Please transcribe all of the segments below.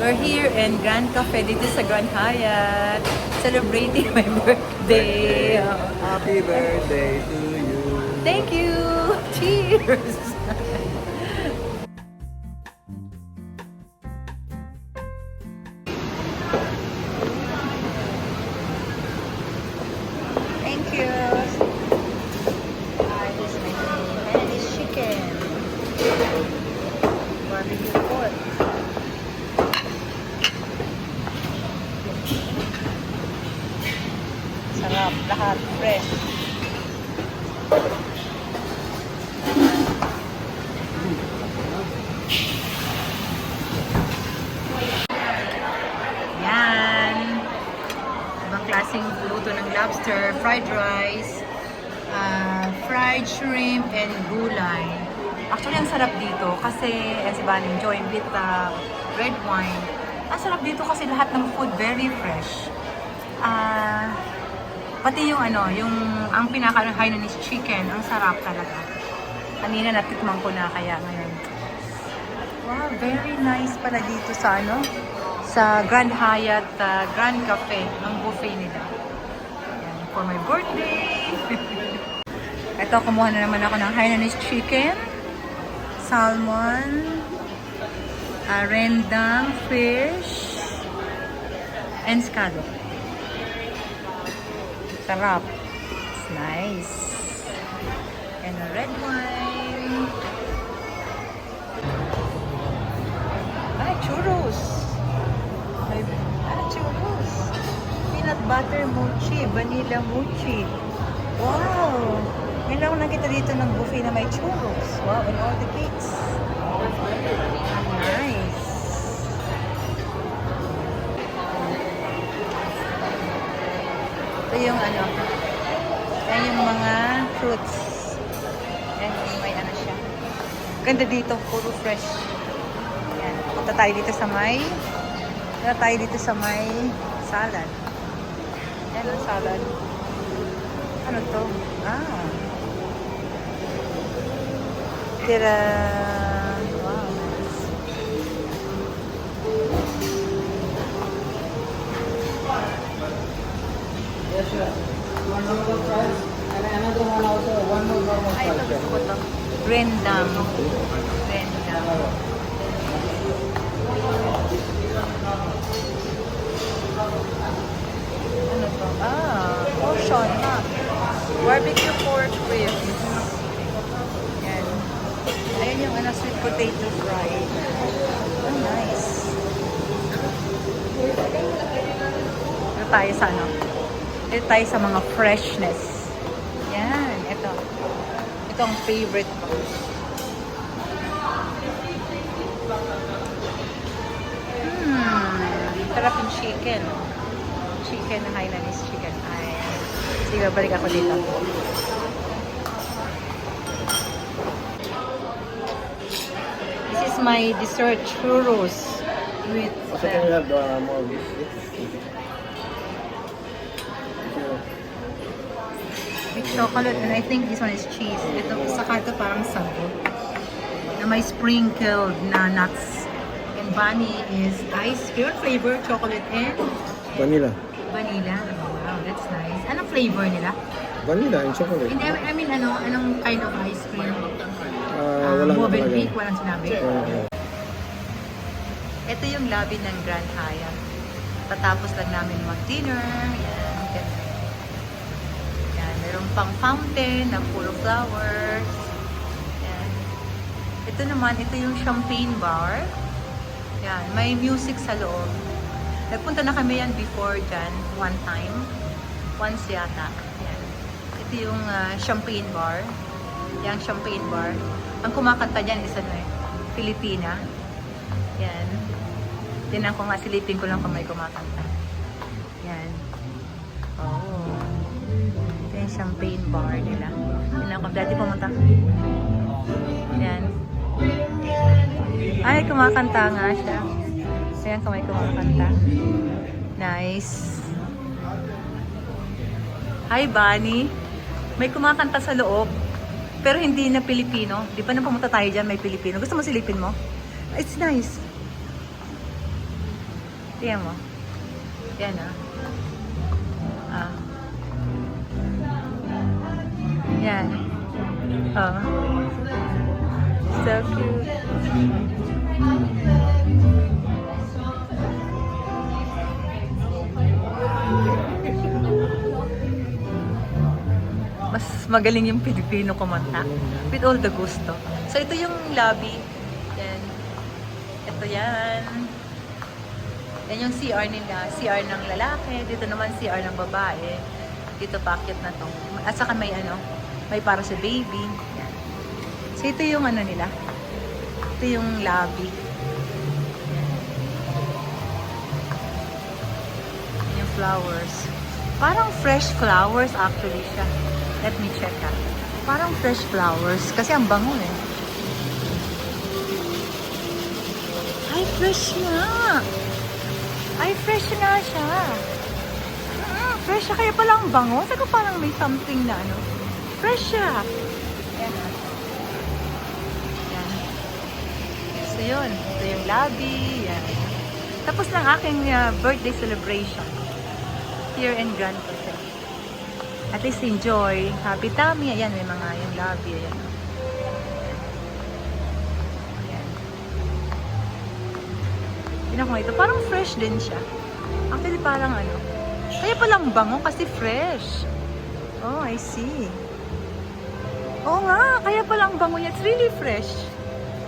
We're here in Grand Cafe dito sa Grand Hyatt, celebrating my birthday. Happy birthday to you. Thank you! Cheers! Thank you! This is my Hainanese chicken. Barbecue pork. Sarap, lahat fresh. Yan. Ibang klaseng luto ng lobster, fried rice, fried shrimp, and gulay. Actually, ang sarap dito kasi, as si Bani enjoy with red wine. Ang sarap dito kasi lahat ng food very fresh. Pati yung ang pinaka-Hainanese chicken, ang sarap talaga. Kanina natikman ko na kaya ngayon. Wow, very nice pala dito sa sa Grand Hyatt Grand Cafe, ang buffet nila. Yan, for my birthday. Ito, kumuha na naman ako ng Hainanese chicken, salmon, rendang, fish, and scallop. Sarap. It's nice. And a red wine. Ay, churros. Churros. Peanut butter mochi. Vanilla mochi. Wow. Ngayon lang nakita dito ng buffet na may churros. Wow, and all the cakes. Nice. Ito yung yan yung mga fruits. Yan, may siya. Ganda dito, puro fresh. Yan, punta tayo dito sa may salad. Yan ang salad. Ano to? Tira. Wow. Yes, sir. One normal fries and another one also. One more normal Ay, ito fries. gusto ko to. Rendang. Rendang. Ano to? Portion, ha? Barbecue pork ribs. Yan. Ayan yung sweet potato fry. Oh, nice. Ito tayo sa Ito tayo sa mga freshness. Yan, ito. Ito ang favorite ko. Sarap yung chicken. Chicken na Hainanese chicken. Ay, sige, balik ako dito. This is my dessert churros with Also, can we have more beef? with chocolate, and I think this one is cheese. Ito, saka ito parang sago na may sprinkled na nuts. And bunny is ice cream flavor, chocolate and Vanilla. vanilla. Wow, that's nice. Anong flavor nila? Vanilla and chocolate. Hindi, I mean, anong kind of ice cream? Wala na Movenpick, talaga. walang sinabi. Ito yung lobby ng Grand Hyatt. Tatapos lang namin mag-dinner. Yan, ganda. Yan, meron pang fountain na puro flowers. Yan. Ito naman, ito yung champagne bar. Yan, may music sa loob. Nagpunta na kami yan before dyan, one time. Once yata. Yan. Ito yung champagne bar. Yang champagne bar. Ang kumakanta dyan is Filipina. Yan. Tinan ko nga, silipin ko lang kung may kumakanta. Yan. Oh. Ito yung champagne bar nila. Tinan ko, dati pumunta. Yan. Ay, kumakanta nga siya. Ayan kung may kumakanta. Nice. Hi, Bunny. May kumakanta sa loob. Pero hindi na Pilipino. Di ba nang pumunta tayo dyan, may Pilipino. Gusto mo silipin mo? It's nice. Tingnan mo. Yan Yan. Oh. So cute. Mas magaling yung Pilipino kumanta with all the gusto. So ito yung lobby. Yan. Ito yan. Yan yung CR nila. CR ng lalaki. Dito naman CR ng babae. Dito packet na to. At saka may may para sa baby. Yan. So ito yung nila. Ito yung lobby. Yan. Yan yung flowers. Parang fresh flowers actually siya. Let me check Parang fresh flowers. Kasi ang bango eh. Ay, fresh nga! Ay, fresh nga siya. Fresh siya. Kaya pala ang bango. Sabi ko parang may something na fresh siya. Ayan Yan. So yun. Ito yung lobby. Yan. Tapos ng aking birthday celebration. Here in Grand Hotel. At least enjoy. Happy tummy. Ayan, may mga yung lobby. Ayan. Ayan. Tingnan ko ito. Parang fresh din siya. Actually, parang kaya palang bango kasi fresh. Oh, I see. Oo nga, kaya palang bango niya. It's really fresh.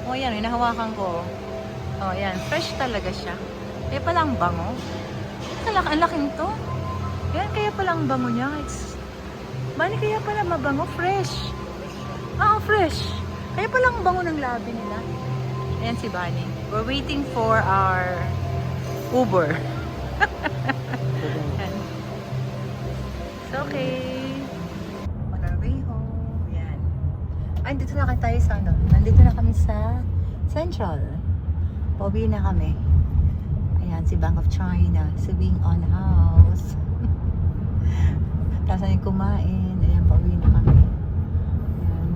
Oh, ayan. Hinahawakan ko. Oh, ayan. Fresh talaga siya. Kaya palang bango. Ang laking to. Ayan, kaya palang bango niya. Bali, kaya pala mabango, fresh. Fresh. Kaya pala ang bango ng labi nila. Ayan si Bunny. We're waiting for our Uber. It's okay. On our way home. Ayan. Ay, dito na tayo sa Nandito na kami sa Central. Pauwi na kami. Ayan, si Bank of China. Si Wing On House. Tapos na yung kumain. Ayan, pauwi na kami. Ayan.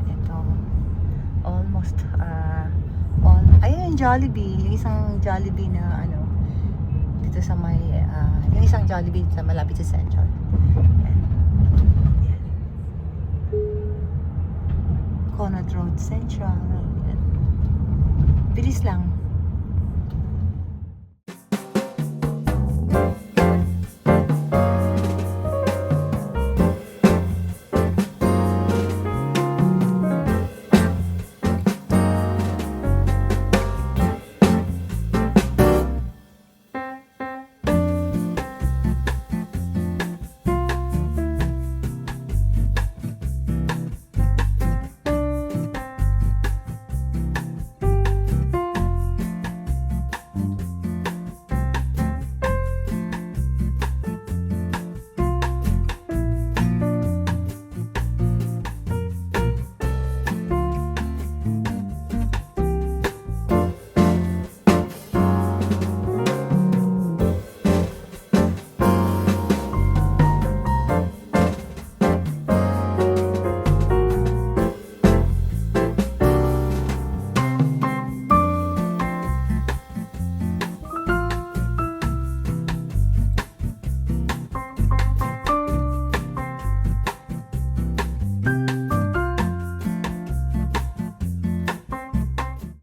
Ito. Almost, ayun yung Jollibee. Yung isang Jollibee na, dito sa may, yung isang Jollibee sa malapit sa Central. Ayan. Ayan. Conrad Road Central. Ayan. Bilis lang.